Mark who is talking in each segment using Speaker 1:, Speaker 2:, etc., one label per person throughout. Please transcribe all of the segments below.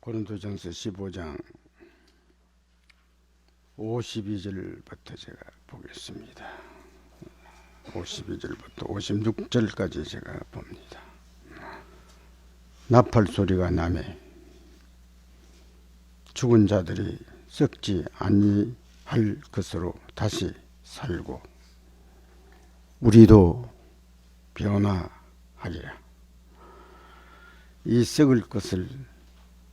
Speaker 1: 고린도전서 15장 52절부터 제가 보겠습니다. 52절부터 56절까지 제가 봅니다. 나팔 소리가 나매 죽은 자들이 썩지 아니할 것으로 다시 살고 우리도 변화하리라. 이 썩을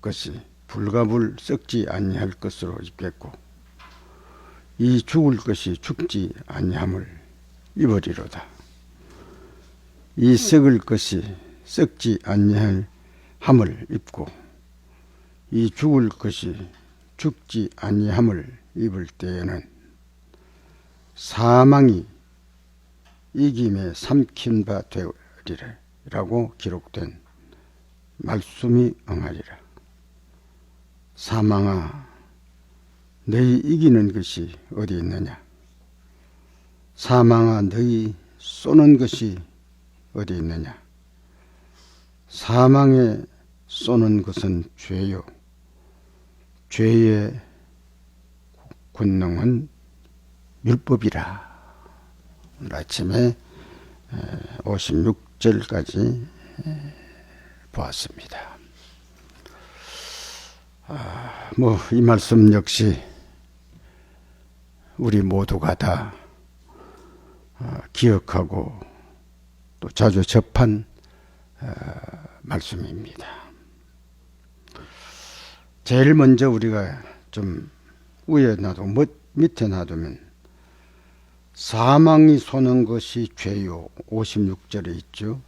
Speaker 1: 것이 불가불 썩지 아니할 것으로 입겠고 이 죽을 것이 죽지 아니함을 입으리로다. 이 썩을 것이 썩지 아니할 함을 입고 이 죽을 것이 죽지 아니함을 입을 때에는 사망이 이김에 삼킨 바 되리라고 기록된 말씀이 응하리라. 사망아, 너희 이기는 것이 어디 있느냐? 사망아, 너희 쏘는 것이 어디 있느냐? 사망에 쏘는 것은 죄요. 죄의 권능은 율법이라. 오늘 아침에 56절까지 보았습니다. 이 말씀 역시 우리 모두가 다 기억하고 또 자주 접한 말씀입니다. 제일 먼저 우리가 좀 위에 놔두고 밑에 놔두면 사망이 쏘는 것이 죄요. 56절에 있죠.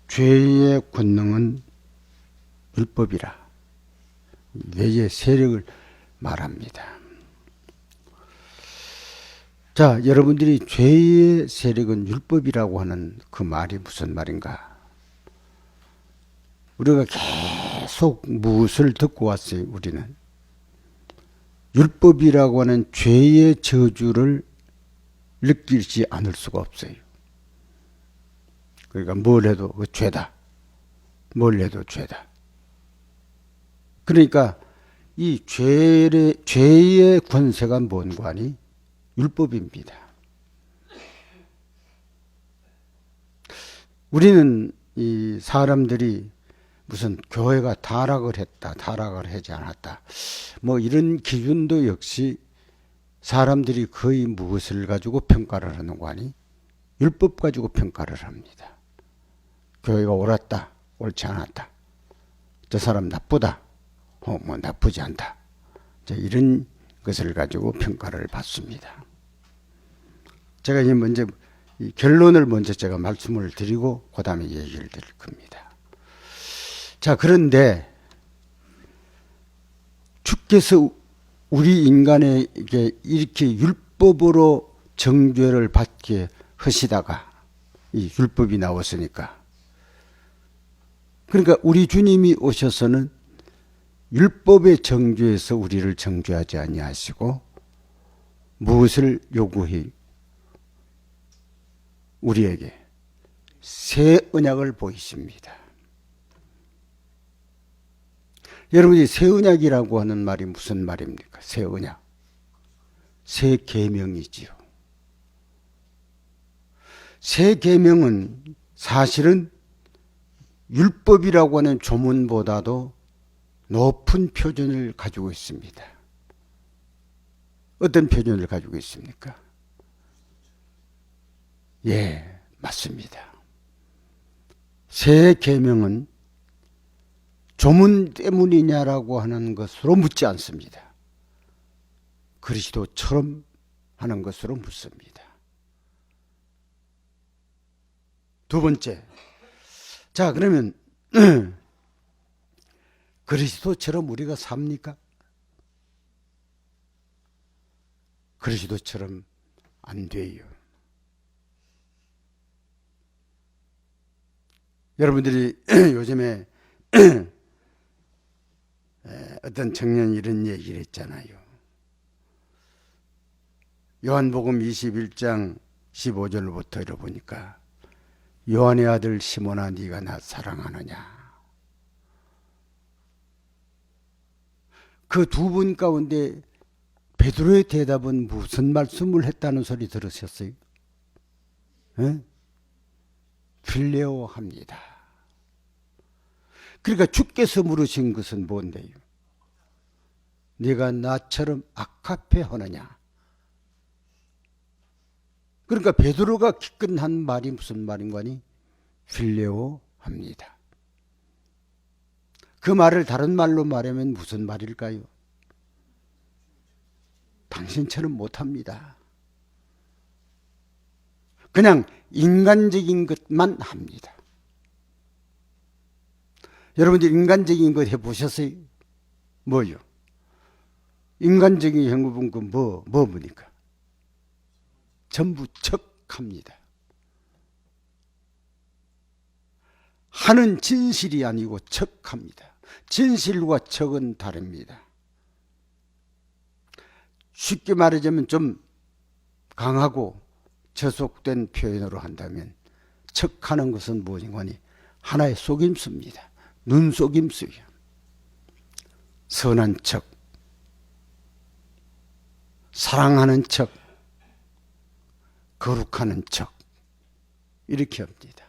Speaker 1: 죄의 권능은 율법이라. 뇌의 세력을 말합니다. 자, 여러분들이 죄의 세력은 율법이라고 하는 그 말이 무슨 말인가? 우리가 계속 무엇을 듣고 왔어요, 우리는? 율법이라고 하는 죄의 저주를 느끼지 않을 수가 없어요. 그러니까 뭘 해도 그 죄다. 뭘 해도 죄다. 그러니까 이 죄의 권세가 뭔가 하니? 율법입니다. 우리는 이 사람들이 무슨 교회가 타락을 했다, 타락을 하지 않았다, 이런 기준도 역시 사람들이 거의 무엇을 가지고 평가를 하는 거 아니? 율법 가지고 평가를 합니다. 교회가 옳았다, 옳지 않았다, 저 사람 나쁘다, 나쁘지 않다, 이런 것을 가지고 평가를 받습니다. 제가 먼저 이 결론을 먼저 제가 말씀을 드리고 그 다음에 얘기를 드릴 겁니다. 자, 그런데 주께서 우리 인간에게 이렇게 율법으로 정죄를 받게 하시다가 이 율법이 나왔으니까, 그러니까 우리 주님이 오셔서는 율법의 정죄에서 우리를 정죄하지 아니하시고 무엇을 요구해? 우리에게 새 언약을 보이십니다. 여러분이 새 언약이라고 하는 말이 무슨 말입니까? 새 언약, 새 계명이지요. 새 계명은 사실은 율법이라고 하는 조문보다도 높은 표준을 가지고 있습니다. 어떤 표준을 가지고 있습니까? 예, 맞습니다. 새 계명은 조문 때문이냐라고 하는 것으로 묻지 않습니다. 그리스도처럼 하는 것으로 묻습니다. 두 번째, 자, 그러면 그리스도처럼 우리가 삽니까? 그리스도처럼 안 돼요. 여러분들이 요즘에 어떤 청년이 이런 얘기를 했잖아요. 요한복음 21장 15절부터 읽어보니까 요한의 아들 시몬아, 네가 나 사랑하느냐? 그 두 분 가운데 베드로의 대답은 무슨 말씀을 했다는 소리 들으셨어요? 에? 필레오 합니다. 그러니까 주께서 물으신 것은 뭔데요? 네가 나처럼 아카페 하느냐? 그러니까 베드로가 기껏 한 말이 무슨 말인가니? 필레오 합니다. 그 말을 다른 말로 말하면 무슨 말일까요? 당신처럼 못합니다. 그냥 인간적인 것만 합니다. 여러분들 인간적인 것 해보셨어요? 뭐요? 인간적인 행업은 뭡니까? 전부 척합니다. 하는 진실이 아니고 척합니다. 진실과 척은 다릅니다. 쉽게 말하자면 좀 강하고 저속된 표현으로 한다면 척하는 것은 뭐니? 하나의 속임수입니다. 눈속임수예요. 선한 척, 사랑하는 척, 거룩하는 척, 이렇게 합니다.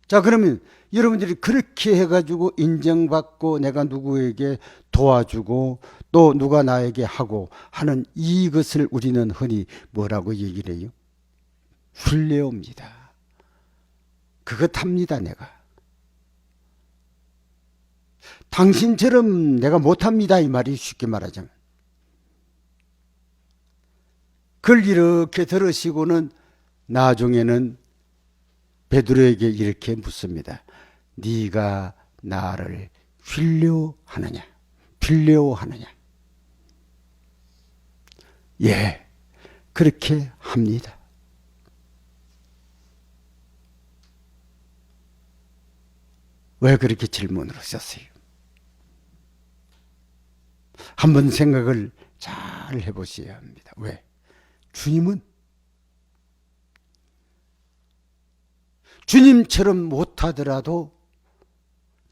Speaker 1: 자, 그러면 여러분들이 그렇게 해가지고 인정받고 내가 누구에게 도와주고 또 누가 나에게 하고 하는 이것을 우리는 흔히 뭐라고 얘기를 해요? 필레오입니다. 그것 합니다, 내가. 당신처럼 내가 못합니다, 이 말이 쉽게 말하자면. 그걸 이렇게 들으시고는 나중에는 베드로에게 이렇게 묻습니다. 네가 나를 필레오하느냐? 필레오하느냐? 예, 그렇게 합니다. 왜 그렇게 질문을 하셨어요? 한번 생각을 잘 해보셔야 합니다. 왜? 주님은 주님처럼 못하더라도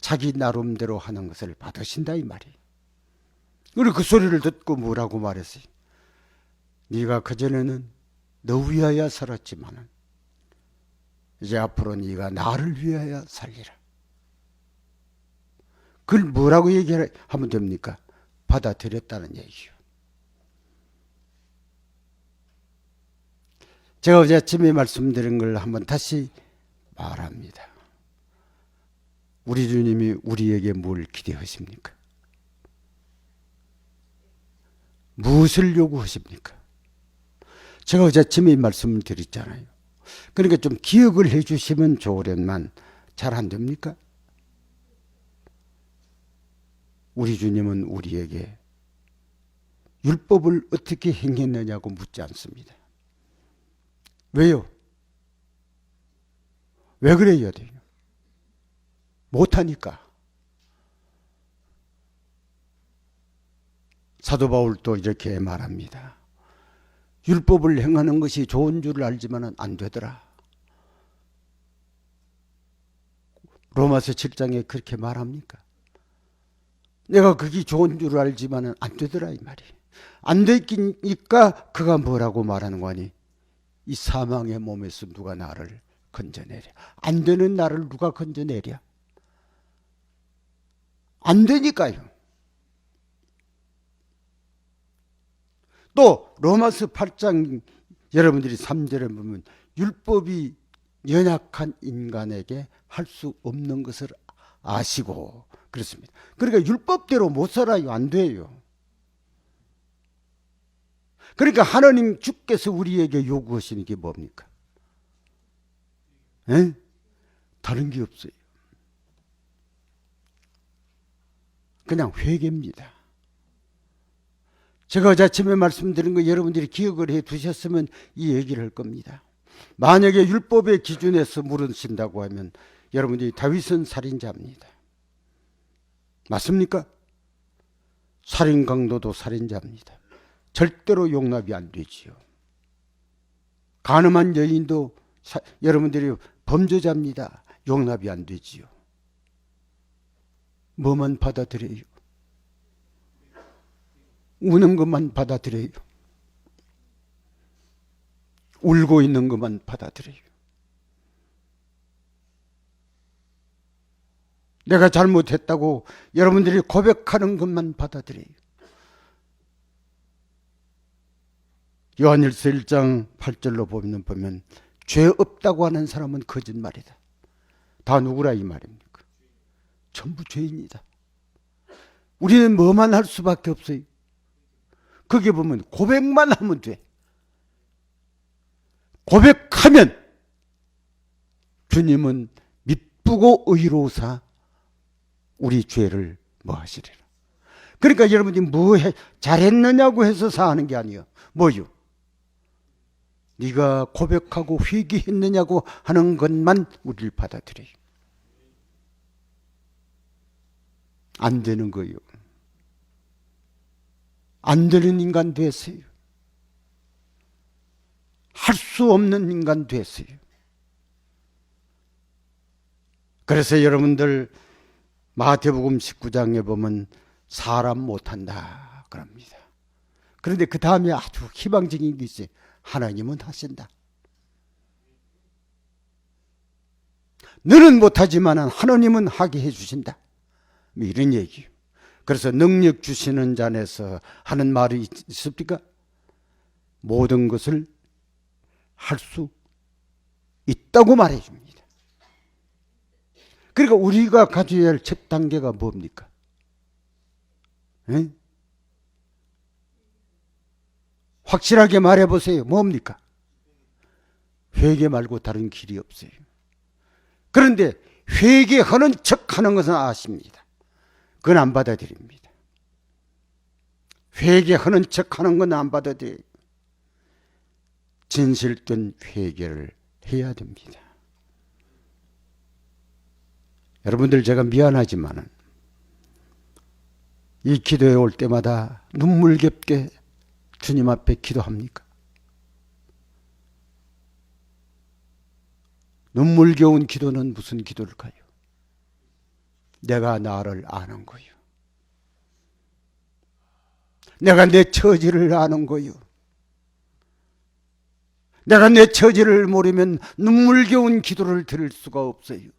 Speaker 1: 자기 나름대로 하는 것을 받으신다 이 말이에요. 그리고 그 소리를 듣고 뭐라고 말했어요? 네가 그전에는 너 위하여 살았지만 이제 앞으로 네가 나를 위하여 살리라. 그걸 뭐라고 얘기하면 됩니까? 받아들였다는 얘기요. 제가 어제 아침에 말씀드린 걸 한번 다시 말합니다. 우리 주님이 우리에게 뭘 기대하십니까? 무엇을 요구하십니까? 제가 어제 아침에 말씀을 드렸잖아요. 그러니까 좀 기억을 해 주시면 좋으련만 잘 안 됩니까? 우리 주님은 우리에게 율법을 어떻게 행했느냐고 묻지 않습니다. 왜요? 왜 그래야 돼요? 못하니까. 사도 바울도 이렇게 말합니다. 율법을 행하는 것이 좋은 줄 알지만 안 되더라. 로마서 7장에 그렇게 말합니까? 내가 그게 좋은 줄 알지만 안 되더라 이 말이. 안 되니까 그가 뭐라고 말하는 거니? 이 사망의 몸에서 누가 나를 건져내랴. 안 되는 나를 누가 건져내랴. 안 되니까요. 또 로마서 8장 여러분들이 3절에 보면 율법이 연약한 인간에게 할 수 없는 것을 아시고 그렇습니다. 그러니까 율법대로 못 살아요. 안 돼요. 그러니까 하나님 주께서 우리에게 요구하시는 게 뭡니까? 에? 다른 게 없어요. 그냥 회개입니다. 제가 어제 아침에 말씀드린 거 여러분들이 기억을 해 두셨으면 이 얘기를 할 겁니다. 만약에 율법의 기준에서 물으신다고 하면 여러분들이 다윗은 살인자입니다. 맞습니까? 살인 강도도 살인자입니다. 절대로 용납이 안 되지요. 간음한 여인도 여러분들이 범죄자입니다. 용납이 안 되지요. 뭐만 받아들여요? 우는 것만 받아들여요. 울고 있는 것만 받아들여요. 내가 잘못했다고 여러분들이 고백하는 것만 받아들여요. 요한일서 1장 8절로 보면 죄 없다고 하는 사람은 거짓말이다. 다 누구라 이 말입니까? 전부 죄인이다. 우리는 뭐만 할 수밖에 없어요. 거기에 보면 고백만 하면 돼. 고백하면 주님은 미쁘고 의로우사 우리 죄를 뭐 하시리라. 그러니까 여러분이 뭐 잘했느냐고 해서 사는 게 아니에요. 뭐요? 네가 고백하고 회개했느냐고 하는 것만 우리를 받아들여요. 안 되는 거예요. 안 되는 인간 됐어요. 할 수 없는 인간 됐어요. 그래서 여러분들 마태복음 19장에 보면 사람 못한다 그럽니다. 그런데 그 다음에 아주 희망적인 게 있어요. 하나님은 하신다. 너는 못하지만 하나님은 하게 해주신다. 이런 얘기예요. 그래서 능력 주시는 자에서 하는 말이 있습니까? 모든 것을 할 수 있다고 말해줍니다. 그러니까 우리가 가져야 할 첫 단계가 뭡니까? 에? 확실하게 말해보세요. 뭡니까? 회개 말고 다른 길이 없어요. 그런데 회개하는 척하는 것은 아십니다. 그건 안 받아들입니다. 회개하는 척하는 건 안 받아들여요. 진실된 회개를 해야 됩니다. 여러분들 제가 미안하지만은 이 기도에 올 때마다 눈물겹게 주님 앞에 기도합니까? 눈물겨운 기도는 무슨 기도일까요? 내가 나를 아는 거요. 내가 내 처지를 아는 거요. 내가 내 처지를 모르면 눈물겨운 기도를 드릴 수가 없어요.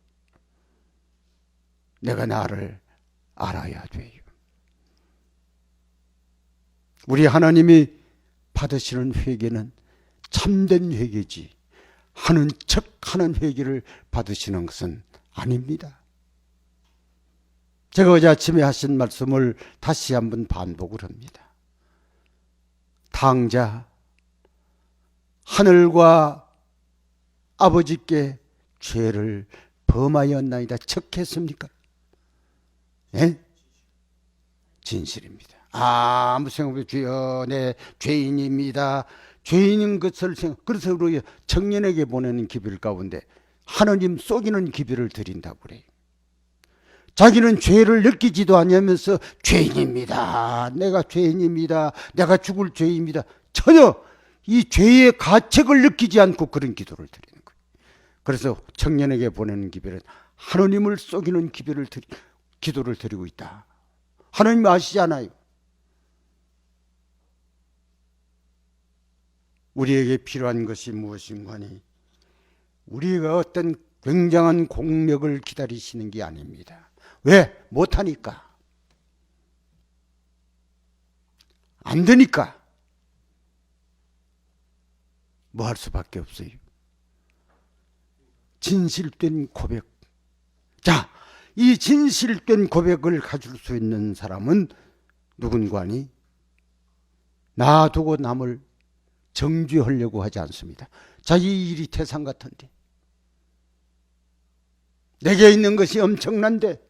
Speaker 1: 내가 나를 알아야 돼요. 우리 하나님이 받으시는 회개는 참된 회개지 하는 척하는 회개를 받으시는 것은 아닙니다. 제가 어제 아침에 하신 말씀을 다시 한번 반복을 합니다. 탕자 하늘과 아버지께 죄를 범하였나이다 척했습니까? 예? 진실입니다. 아무 생각 없이 주여 내 죄인입니다. 죄인인 것을 생각. 그래서 우리 청년에게 보내는 기별 가운데 하나님 속이는 기별을 드린다고 그래요. 자기는 죄를 느끼지도 않으면서 죄인입니다. 내가 죄인입니다. 내가 죽을 죄입니다. 전혀 이 죄의 가책을 느끼지 않고 그런 기도를 드리는 거예요. 그래서 청년에게 보내는 기별은 하나님을 속이는 기도를 드리고 있다. 하나님 아시잖아요. 우리에게 필요한 것이 무엇인가니 우리가 어떤 굉장한 공력을 기다리시는 게 아닙니다. 왜? 못하니까. 안 되니까. 뭐 할 수밖에 없어요. 진실된 고백. 자, 이 진실된 고백을 가질 수 있는 사람은 누군가니? 놔두고 남을 정죄하려고 하지 않습니다. 자기 일이 태산 같은데, 내게 있는 것이 엄청난데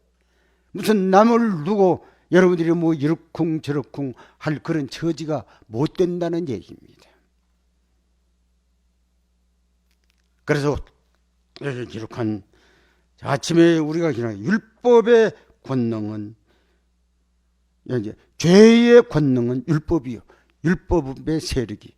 Speaker 1: 무슨 남을 두고 여러분들이 뭐 이렇쿵 저렇쿵 할 그런 처지가 못 된다는 얘기입니다. 그래서 여기 기록한 아침에 우리가 기록한 율법의 권능은 죄의 권능은 율법이요. 율법의 세력이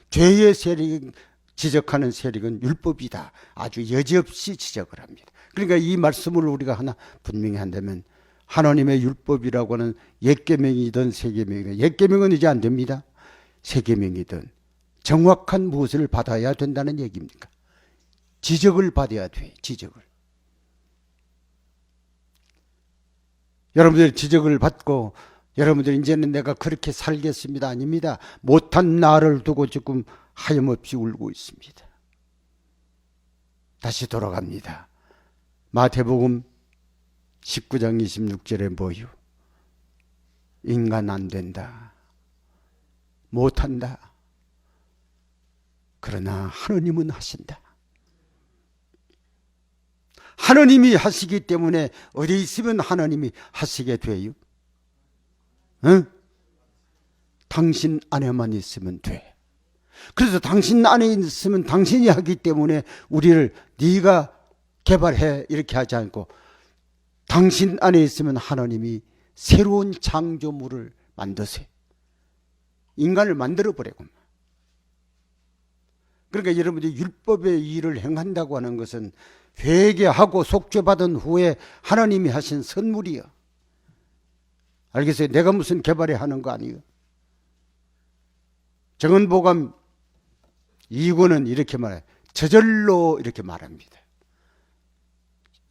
Speaker 1: 죄의 세력이 지적하는 세력은 율법이다. 아주 여지없이 지적을 합니다. 그러니까 이 말씀을 우리가 하나 분명히 한다면 하나님의 율법이라고 하는 옛계명이든 새계명이든, 옛계명은 이제 안 됩니다. 새계명이든 정확한 무엇을 받아야 된다는 얘기입니까? 지적을 받아야 돼. 지적을. 여러분들 지적을 받고 여러분들 이제는 내가 그렇게 살겠습니다. 아닙니다. 못한 나를 두고 지금 하염없이 울고 있습니다. 다시 돌아갑니다. 마태복음 19장 26절에 뭐요? 인간 안 된다. 못한다. 그러나 하느님은 하신다. 하느님이 하시기 때문에 어디 있으면 하느님이 하시게 돼요? 응? 당신 안에만 있으면 돼. 그래서 당신 안에 있으면 당신이 하기 때문에 우리를 네가 개발해 이렇게 하지 않고 당신 안에 있으면 하나님이 새로운 창조물을 만드세요. 인간을 만들어버리고. 그러니까 여러분들이 율법의 일을 행한다고 하는 것은 회개하고 속죄받은 후에 하나님이 하신 선물이요. 알겠어요? 내가 무슨 개발해 하는 거 아니에요. 정은보감 2권은 이렇게 말해요. 저절로 이렇게 말합니다.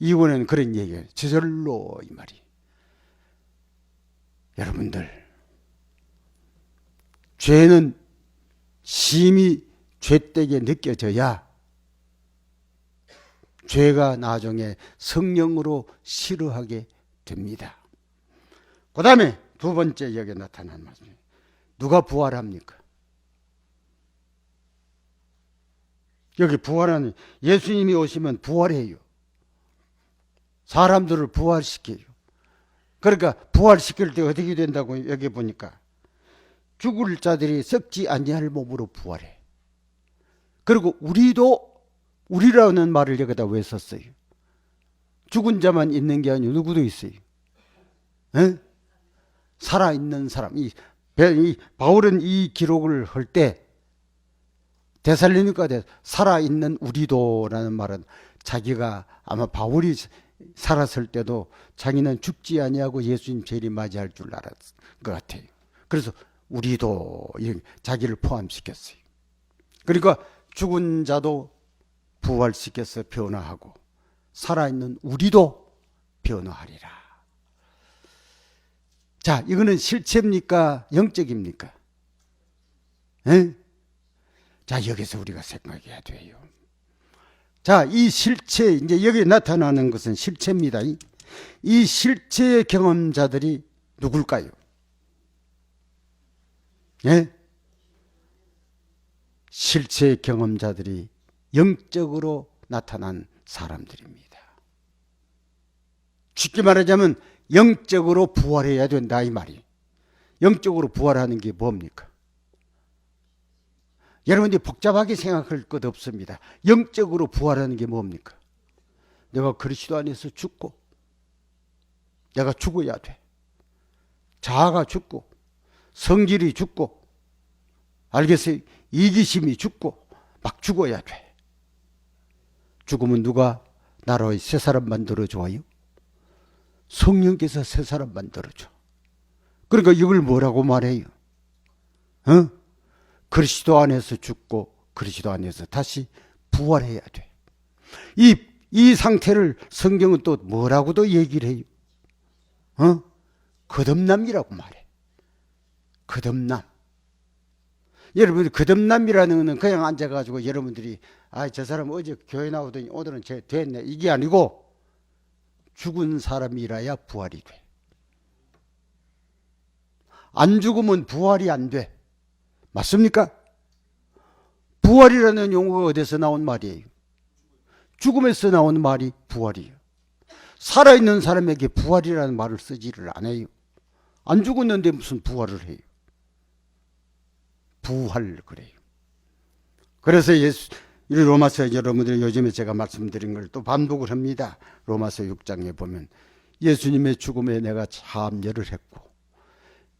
Speaker 1: 2권은 그런 얘기예요. 저절로 이 말이. 여러분들, 죄는 심히 죄되게 느껴져야 죄가 나중에 성령으로 싫어하게 됩니다. 그 다음에 두 번째 여기에 나타난 말씀이에요. 누가 부활합니까? 여기 부활하는, 예수님이 오시면 부활해요. 사람들을 부활시켜요. 그러니까 부활시킬 때 어떻게 된다고 여기 보니까 죽을 자들이 썩지 아니할 몸으로 부활해. 그리고 우리라는 말을 여기다 왜 썼어요? 죽은 자만 있는 게 아니고 누구도 있어요. 에? 살아있는 사람. 바울은 이 기록을 할 때 데살로니가에 살아있는 우리도라는 말은 자기가 아마 바울이 살았을 때도 자기는 죽지 아니하고 예수님 재림 맞이할 줄 알았을 것 같아요. 그래서 우리도 자기를 포함시켰어요. 그러니까 죽은 자도 부활시켜서 변화하고 살아있는 우리도 변화하리라. 자, 이거는 실체입니까? 영적입니까? 에? 자, 여기서 우리가 생각해야 돼요. 자, 이 실체, 이제 여기 나타나는 것은 실체입니다. 이 실체의 경험자들이 누굴까요? 예? 실체의 경험자들이 영적으로 나타난 사람들입니다. 쉽게 말하자면 영적으로 부활해야 된다 이 말이. 영적으로 부활하는 게 뭡니까? 여러분들이 복잡하게 생각할 것 없습니다. 영적으로 부활하는 게 뭡니까? 내가 그리스도 안에서 죽고 내가 죽어야 돼. 자아가 죽고 성질이 죽고 알겠어요? 이기심이 죽고 막 죽어야 돼. 죽으면 누가 나로 새 사람 만들어줘요? 성령께서 새 사람 만들어줘. 그러니까 이걸 뭐라고 말해요? 그리스도 안에서 죽고 그리스도 안에서 다시 부활해야 돼. 이 상태를 성경은 또 뭐라고도 얘기를 해요? 거듭남이라고 말해. 거듭남. 여러분, 거듭남이라는 것은 그냥 앉아가지고 여러분들이 저 사람 어제 교회 나오더니 오늘은 됐네 이게 아니고 죽은 사람이라야 부활이 돼. 안 죽으면 부활이 안 돼. 맞습니까? 부활이라는 용어가 어디서 나온 말이에요? 죽음에서 나온 말이 부활이에요. 살아있는 사람에게 부활이라는 말을 쓰지를 않아요. 안 죽었는데 무슨 부활을 해요? 부활 그래요. 그래서 로마서 여러분들이 요즘에 제가 말씀드린 걸 또 반복을 합니다. 로마서 6장에 보면 예수님의 죽음에 내가 참여를 했고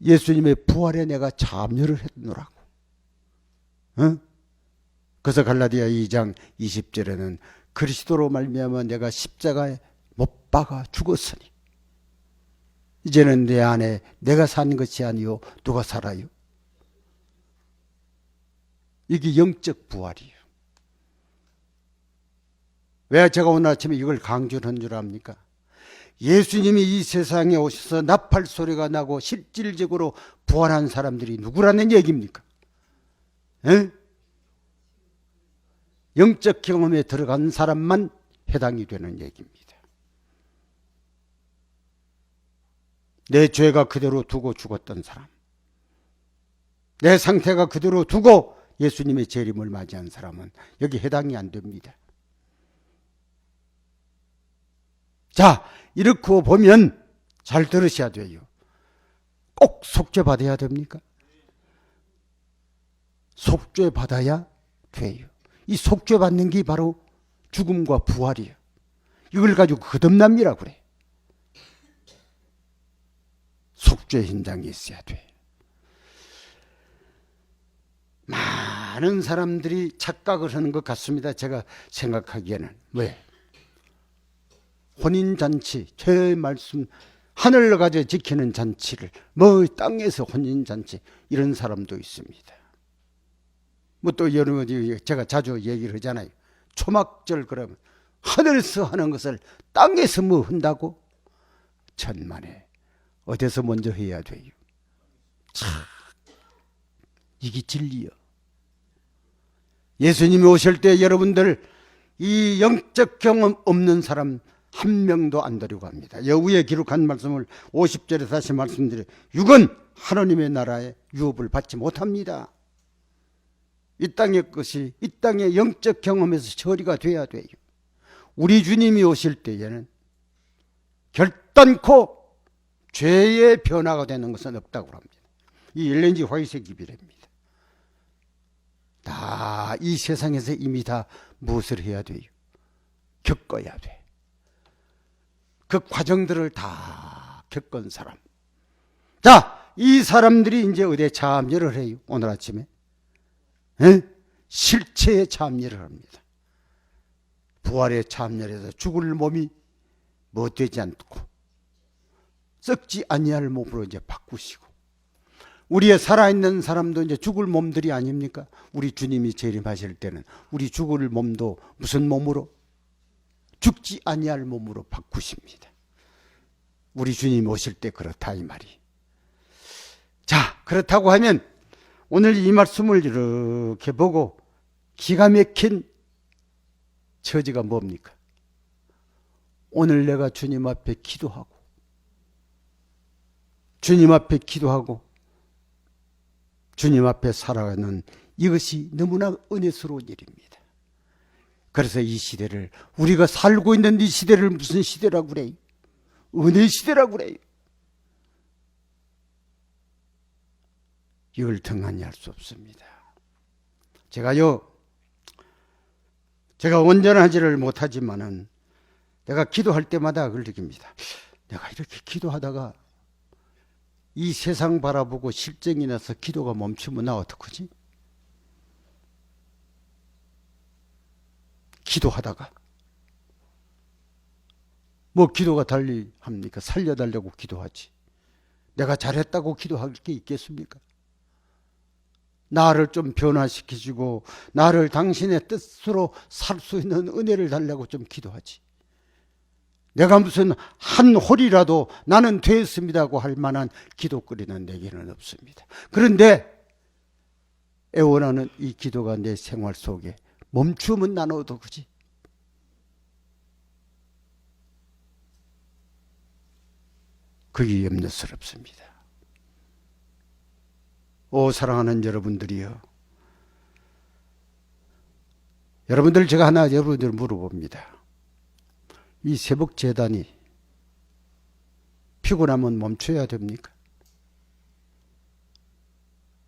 Speaker 1: 예수님의 부활에 내가 참여를 했노라고. 그래서 갈라디아 2장 20절에는 그리스도로 말미암아 내가 십자가에 못 박아 죽었으니 이제는 내 안에 내가 산 것이 아니요 누가 살아요? 이게 영적 부활이에요. 왜 제가 오늘 아침에 이걸 강조한 줄 압니까? 예수님이 이 세상에 오셔서 나팔 소리가 나고 실질적으로 부활한 사람들이 누구라는 얘기입니까? 에? 영적 경험에 들어간 사람만 해당이 되는 얘기입니다. 내 죄가 그대로 두고 죽었던 사람, 내 상태가 그대로 두고 예수님의 재림을 맞이한 사람은 여기 해당이 안 됩니다. 자, 이렇게 보면 잘 들으셔야 돼요. 꼭 속죄 받아야 됩니까? 속죄 받아야 돼요. 이 속죄 받는 게 바로 죽음과 부활이에요. 이걸 가지고 거듭남이라고 그래. 속죄 현장이 있어야 돼. 많은 사람들이 착각을 하는 것 같습니다. 제가 생각하기에는. 왜? 혼인잔치, 제 말씀, 하늘을 가져 지키는 잔치를, 땅에서 혼인잔치, 이런 사람도 있습니다. 또 여러분, 제가 자주 얘기를 하잖아요. 초막절 그러면 하늘에서 하는 것을 땅에서 한다고? 천만에. 어디서 먼저 해야 돼요? 참, 이게 진리요. 예수님이 오실 때 여러분들 이 영적 경험 없는 사람 한 명도 안 데리고 갑니다. 여우에 기록한 말씀을 50절에 다시 말씀드려요. 육은 하나님의 나라의 유업을 받지 못합니다. 이 땅의 것이 이 땅의 영적 경험에서 처리가 돼야 돼요. 우리 주님이 오실 때에는 결단코 죄의 변화가 되는 것은 없다고 합니다. 이 엘렌지 화이트 기비랍니다. 다 이 세상에서 이미 다 무엇을 해야 돼요? 겪어야 돼. 그 과정들을 다 겪은 사람. 자, 이 사람들이 이제 어디에 참여를 해요? 오늘 아침에 실체에 참여를 합니다. 부활에 참여해서 죽을 몸이 되지 않고 썩지 아니할 몸으로 이제 바꾸시고, 우리의 살아있는 사람도 이제 죽을 몸들이 아닙니까? 우리 주님이 재림하실 때는 우리 죽을 몸도 무슨 몸으로? 죽지 아니할 몸으로 바꾸십니다. 우리 주님 오실 때 그렇다 이 말이. 자, 그렇다고 하면 오늘 이 말씀을 이렇게 보고 기가 막힌 처지가 뭡니까? 오늘 내가 주님 앞에 기도하고 주님 앞에 기도하고 주님 앞에 살아가는 이것이 너무나 은혜스러운 일입니다. 그래서 이 시대를, 우리가 살고 있는 이 시대를 무슨 시대라고 그래요? 은혜 시대라고 그래요. 이걸 등한히 할 수 없습니다. 제가 온전하지를 못하지만은 내가 기도할 때마다 그걸 느낍니다. 내가 이렇게 기도하다가 이 세상 바라보고 실정이 나서 기도가 멈추면 나 어떡하지? 기도하다가 기도가 달리 합니까? 살려달라고 기도하지. 내가 잘했다고 기도할 게 있겠습니까? 나를 좀 변화시키시고 나를 당신의 뜻으로 살 수 있는 은혜를 달라고 좀 기도하지. 내가 무슨 한 홀이라도 나는 되었습니다고 할 만한 기도거리는 내게는 없습니다. 그런데 애원하는 이 기도가 내 생활 속에 멈추면 나는 어떡하지? 그게 염려스럽습니다. 오, 사랑하는 여러분들이여, 여러분들, 제가 하나 여러분들 물어봅니다. 이 새벽 제단이 피곤하면 멈춰야 됩니까?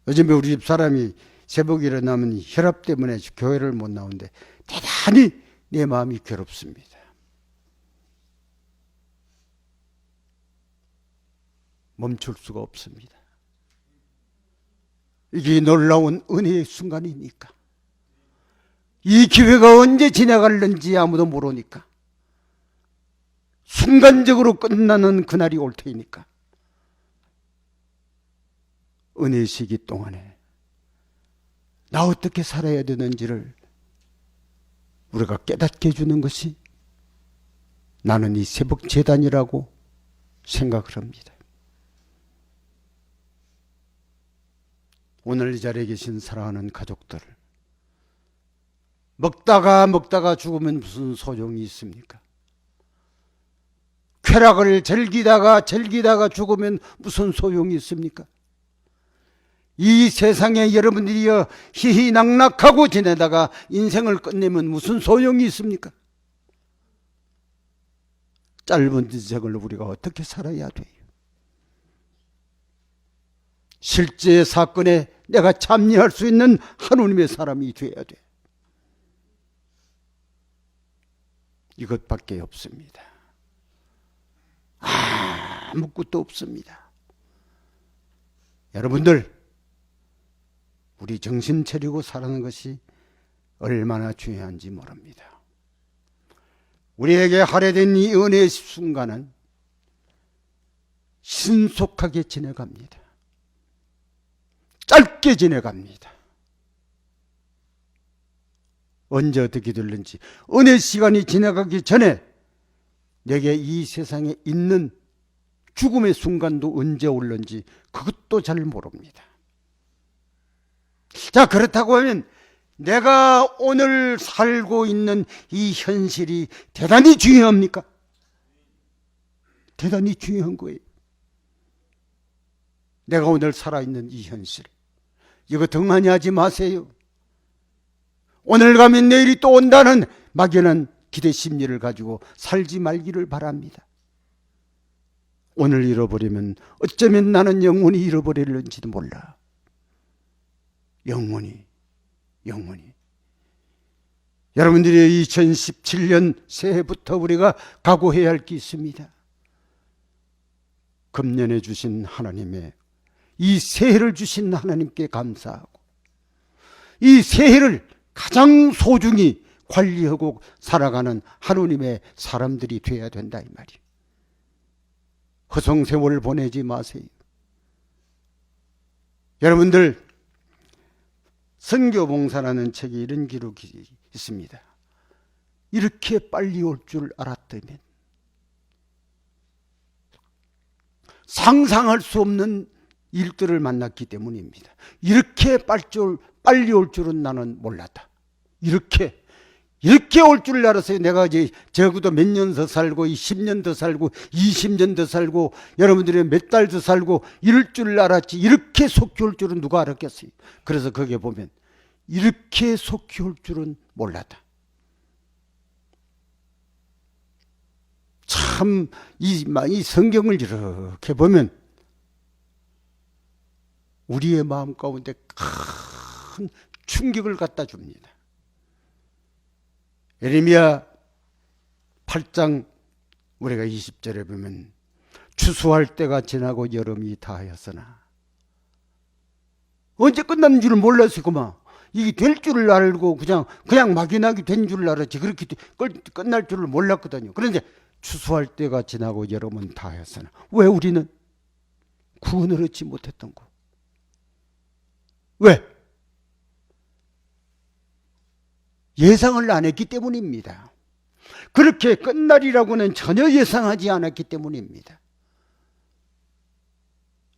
Speaker 1: 요즘에 우리 집 사람이 새벽에 일어나면 혈압 때문에 교회를 못 나오는데 대단히 내 마음이 괴롭습니다. 멈출 수가 없습니다. 이게 놀라운 은혜의 순간이니까. 이 기회가 언제 지나갈는지 아무도 모르니까. 순간적으로 끝나는 그날이 올 테니까. 은혜 시기 동안에 나 어떻게 살아야 되는지를 우리가 깨닫게 해주는 것이 나는 이 새벽 재단이라고 생각을 합니다. 오늘 이 자리에 계신 사랑하는 가족들, 먹다가 죽으면 무슨 소용이 있습니까? 쾌락을 즐기다가 죽으면 무슨 소용이 있습니까? 이 세상에 여러분들이 희희낙낙하고 지내다가 인생을 끝내면 무슨 소용이 있습니까? 짧은 인생을 우리가 어떻게 살아야 돼요? 실제 사건에 내가 참여할 수 있는 하느님의 사람이 되어야 돼. 이것밖에 없습니다. 아무것도 없습니다. 여러분들, 우리 정신 차리고 살아가는 것이 얼마나 중요한지 모릅니다. 우리에게 할애된 이 은혜의 순간은 신속하게 지나갑니다. 짧게 지나갑니다. 언제 어떻게 될는지, 은혜 시간이 지나가기 전에 내게 이 세상에 있는 죽음의 순간도 언제 올는지 그것도 잘 모릅니다. 자, 그렇다고 하면 내가 오늘 살고 있는 이 현실이 대단히 중요합니까? 대단히 중요한 거예요. 내가 오늘 살아있는 이 현실, 이거 등한히 하지 마세요. 오늘 가면 내일이 또 온다는 막연한 기대 심리를 가지고 살지 말기를 바랍니다. 오늘 잃어버리면 어쩌면 나는 영원히 잃어버릴는지도 몰라. 영원히. 여러분들이 2017년 새해부터 우리가 각오해야 할 게 있습니다. 금년에 주신 하나님의 이 새해를 주신 하나님께 감사하고 이 새해를 가장 소중히 관리하고 살아가는 하느님의 사람들이 되어야 된다 이 말이에요. 허송세월을 보내지 마세요. 여러분들, 선교봉사라는 책에 이런 기록이 있습니다. 이렇게 빨리 올 줄 알았다면 상상할 수 없는 일들을 만났기 때문입니다. 이렇게 빨리 올 줄은 나는 몰랐다. 이렇게 올 줄 알았어요. 내가 이제 적어도 몇 년 더 살고 10년 더 살고 20년 더 살고 여러분들이 몇 달 더 살고 이럴 줄 알았지, 이렇게 속히 올 줄은 누가 알았겠어요. 그래서 거기에 보면 이렇게 속히 올 줄은 몰랐다. 참 이 성경을 이렇게 보면 우리의 마음 가운데 큰 충격을 갖다 줍니다. 예레미야 8장 우리가 20절에 보면 추수할 때가 지나고 여름이 다하였으나, 언제 끝나는 줄을 몰랐었구만. 이게 될 줄을 알고 그냥 막연하게 된 줄을 알았지 그렇게 끝날 줄을 몰랐거든요. 그런데 추수할 때가 지나고 여름은 다하였으나, 왜 우리는 구원을 얻지 못했던 거? 왜? 예상을 안 했기 때문입니다. 그렇게 끝날이라고는 전혀 예상하지 않았기 때문입니다.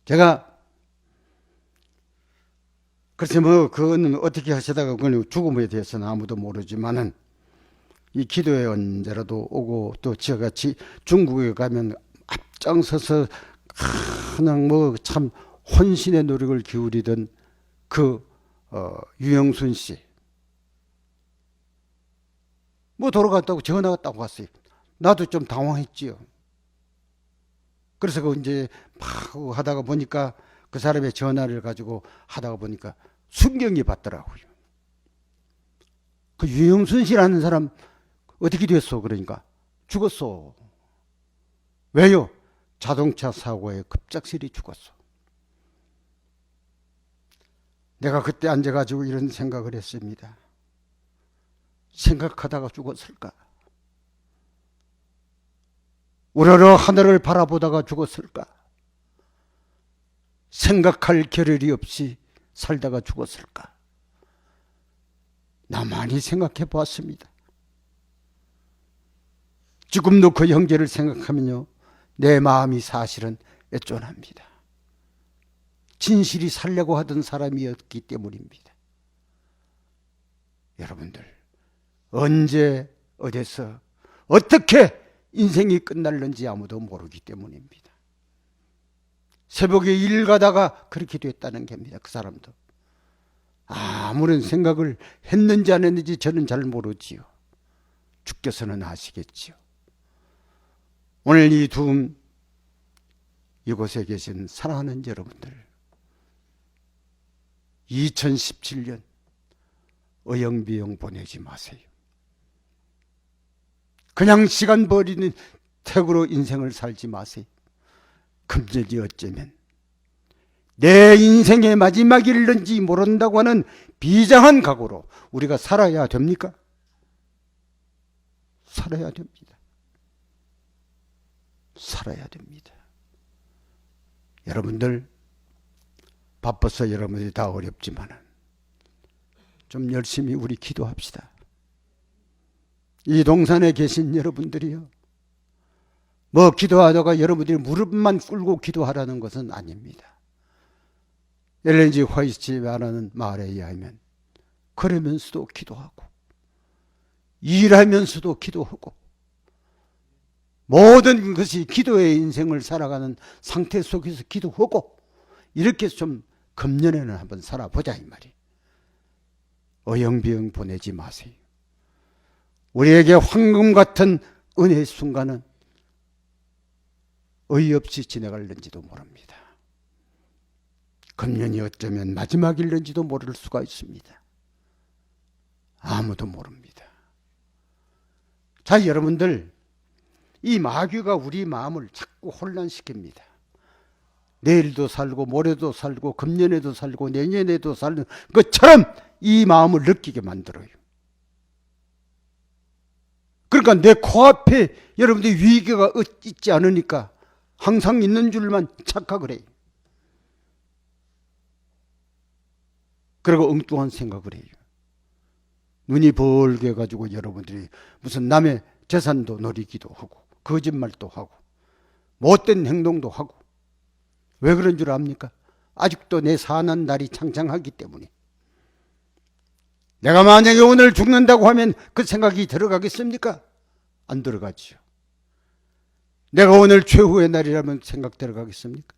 Speaker 1: 제가 글쎄 그거는 어떻게 하시다가 그건 죽음에 대해서는 아무도 모르지만은 이 기도에 언제라도 오고 또 제가 중국에 가면 앞장서서 그냥 참 혼신의 노력을 기울이던 그 유영순 씨 돌아갔다고 전화가 딱 왔어요. 나도 좀 당황했지요. 그래서 그 이제 막 하다가 보니까 그 사람의 전화를 가지고 하다가 보니까 순경이 받더라고요. 그 유영순 씨라는 사람 어떻게 됐어? 그러니까 죽었어. 왜요? 자동차 사고에 급작스레 죽었어. 내가 그때 앉아가지고 이런 생각을 했습니다. 생각하다가 죽었을까? 우러러 하늘을 바라보다가 죽었을까? 생각할 겨를이 없이 살다가 죽었을까? 나 많이 생각해 보았습니다. 지금도 그 형제를 생각하면요, 내 마음이 사실은 애존합니다. 진실이 살려고 하던 사람이었기 때문입니다. 여러분들, 언제 어디서 어떻게 인생이 끝날는지 아무도 모르기 때문입니다. 새벽에 일 가다가 그렇게 됐다는 겁니다. 그 사람도 아무런 생각을 했는지 안 했는지 저는 잘 모르지요. 주께서는 아시겠지요. 오늘 이 두 이곳에 계신 사랑하는 여러분들, 2017년 어영비영 보내지 마세요. 그냥 시간 버리는 택으로 인생을 살지 마세요. 금전이 어쩌면 내 인생의 마지막일는지 모른다고 하는 비장한 각오로 우리가 살아야 됩니까? 살아야 됩니다. 살아야 됩니다. 여러분들 바빠서 여러분들이 다 어렵지만 좀 열심히 우리 기도합시다. 이 동산에 계신 여러분들이요, 뭐 기도하다가 여러분들이 무릎만 꿇고 기도하라는 것은 아닙니다. 엘렌지 화이트에 말하는 말에 의하면 걸으면서도 기도하고 일하면서도 기도하고 모든 것이 기도의 인생을 살아가는 상태 속에서 기도하고 이렇게 좀 금년에는 한번 살아보자 이 말이에요. 어영비영 보내지 마세요. 우리에게 황금 같은 은혜의 순간은 어이없이 지나갈는지도 모릅니다. 금년이 어쩌면 마지막일는지도 모를 수가 있습니다. 아무도 모릅니다. 자, 여러분들, 이 마귀가 우리 마음을 자꾸 혼란시킵니다. 내일도 살고 모레도 살고 금년에도 살고 내년에도 사는 것처럼 이 마음을 느끼게 만들어요. 그러니까 내 코앞에 여러분들 위기가 있지 않으니까 항상 있는 줄만 착각을 해요. 그리고 엉뚱한 생각을 해요. 눈이 벌게 가지고 여러분들이 무슨 남의 재산도 노리기도 하고 거짓말도 하고 못된 행동도 하고. 왜 그런 줄 압니까? 아직도 내 사는 날이 창창하기 때문에. 내가 만약에 오늘 죽는다고 하면 그 생각이 들어가겠습니까? 안 들어가지요. 내가 오늘 최후의 날이라면 생각 들어가겠습니까?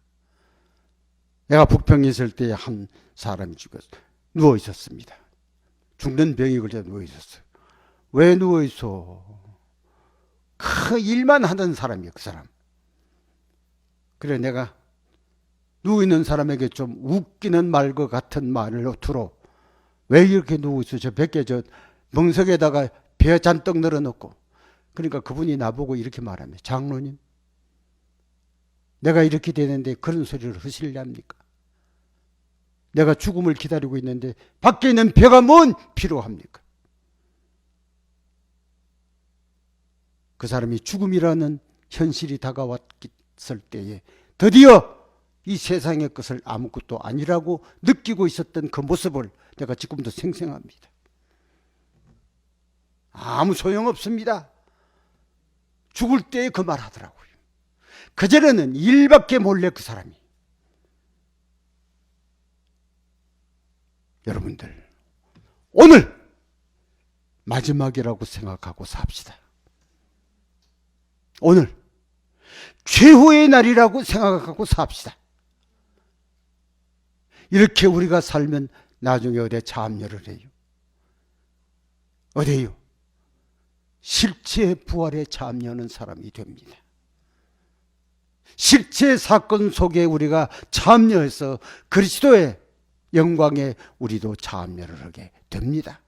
Speaker 1: 내가 북평에 있을 때 한 사람이 죽어서 누워 있었습니다. 죽는 병이 걸려 누워 있었어요. 왜 누워 있어? 그 일만 하던 사람이에요, 그 사람. 그래, 내가 누워 있는 사람에게 좀 웃기는 말과 같은 말을 들어. 왜 이렇게 누워 있어? 저 벽에 저 멍석에다가 배 잔뜩 늘어놓고. 그러니까 그분이 나보고 이렇게 말합니다. 장로님, 내가 이렇게 되는데 그런 소리를 하시렵니까? 내가 죽음을 기다리고 있는데 밖에 있는 배가 뭔 필요합니까? 그 사람이 죽음이라는 현실이 다가왔을 때에 드디어 이 세상의 것을 아무것도 아니라고 느끼고 있었던 그 모습을 내가 지금도 생생합니다. 아무 소용없습니다. 죽을 때 그 말 하더라고요. 그전에는 일밖에 몰래 그 사람이. 여러분들, 오늘 마지막이라고 생각하고 삽시다. 오늘 최후의 날이라고 생각하고 삽시다. 이렇게 우리가 살면 나중에 어디에 참여를 해요? 어디에요? 실체 부활에 참여하는 사람이 됩니다. 실체 사건 속에 우리가 참여해서 그리스도의 영광에 우리도 참여를 하게 됩니다.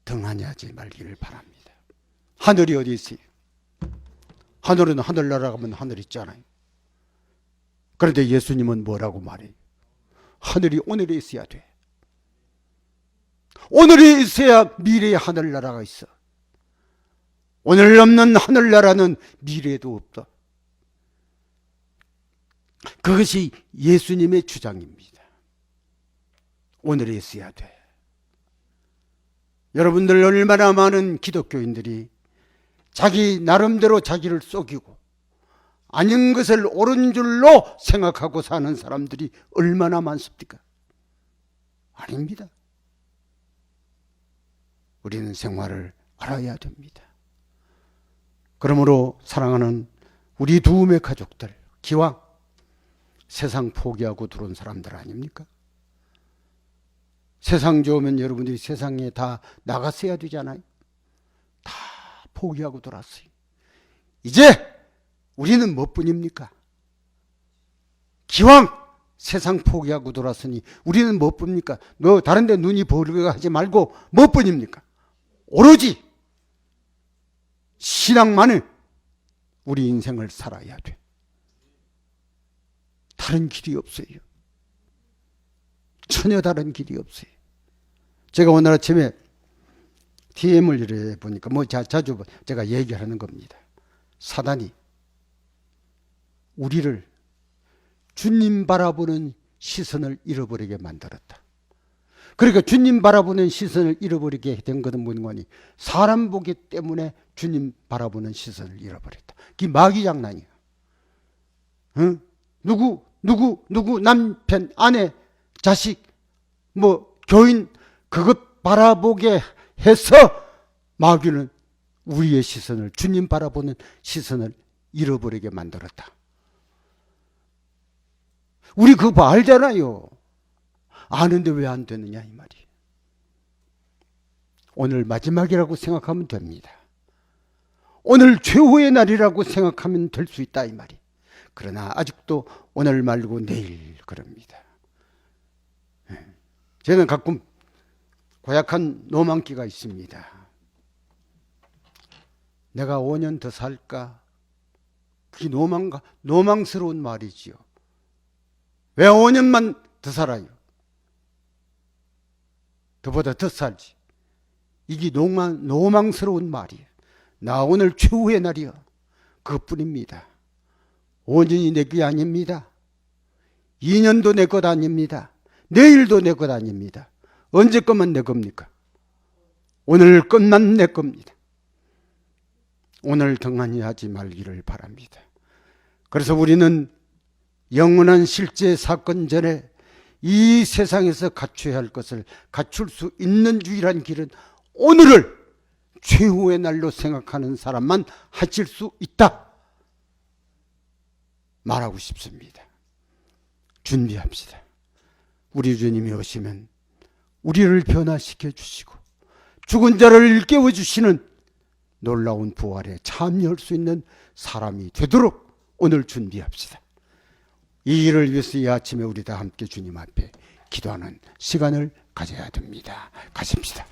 Speaker 1: 등한히 하지 말기를 바랍니다. 하늘이 어디 있어요? 하늘은 하늘나라 가면 하늘 있잖아요. 그런데 예수님은 뭐라고 말해요? 하늘이 오늘에 있어야 돼. 오늘에 있어야 미래의 하늘나라가 있어. 오늘 없는 하늘나라는 미래에도 없다. 그것이 예수님의 주장입니다. 오늘에 있어야 돼. 여러분들 얼마나 많은 기독교인들이 자기 나름대로 자기를 속이고 아닌 것을 옳은 줄로 생각하고 사는 사람들이 얼마나 많습니까? 아닙니다. 우리는 생활을 알아야 됩니다. 그러므로 사랑하는 우리 두음의 가족들, 기왕 세상 포기하고 들어온 사람들 아닙니까? 세상 좋으면 여러분들이 세상에 다 나갔어야 되잖아요. 다 포기하고 돌았어요. 이제 우리는 뭐뿐입니까? 기왕 세상 포기하고 돌았으니 우리는 뭐뿐입니까? 너 다른 데 눈이 보리게 하지 말고 뭐뿐입니까? 오로지 신앙만을 우리 인생을 살아야 돼. 다른 길이 없어요. 전혀 다른 길이 없어요. 제가 오늘 아침에 TM을 이래 보니까 자주 제가 얘기하는 겁니다. 사단이 우리를 주님 바라보는 시선을 잃어버리게 만들었다. 그러니까 주님 바라보는 시선을 잃어버리게 된 것은 뭐니? 사람 보기 때문에 주님 바라보는 시선을 잃어버렸다. 그게 마귀 장난이야. 응? 누구 남편, 아내, 자식, 교인 그것 바라보게 해서 마귀는 우리의 시선을, 주님 바라보는 시선을 잃어버리게 만들었다. 우리 그거 알잖아요. 아는데 왜 안 되느냐 이 말이에요. 오늘 마지막이라고 생각하면 됩니다. 오늘 최후의 날이라고 생각하면 될 수 있다 이 말이에요. 그러나 아직도 오늘 말고 내일 그럽니다. 저는 가끔 고약한 노망기가 있습니다. 내가 5년 더 살까? 그게 노망스러운 말이지요. 왜 5년만 더 살아요? 그보다 더 살지. 이게 노망스러운 말이에요. 나 오늘 최후의 날이야. 그것뿐입니다. 5년이 내 게 아닙니다. 2년도 내 것 아닙니다. 내일도 내 것 아닙니다. 언제 것만 내 겁니까? 오늘 것만 내 겁니다. 오늘 등한히 하지 말기를 바랍니다. 그래서 우리는 영원한 실제 사건 전에 이 세상에서 갖춰야 할 것을 갖출 수 있는 유일한 길은 오늘을 최후의 날로 생각하는 사람만 하실 수 있다 말하고 싶습니다. 준비합시다. 우리 주님이 오시면 우리를 변화시켜 주시고 죽은 자를 깨워주시는 놀라운 부활에 참여할 수 있는 사람이 되도록 오늘 준비합시다. 이 일을 위해서 이 아침에 우리 다 함께 주님 앞에 기도하는 시간을 가져야 됩니다. 가십시다.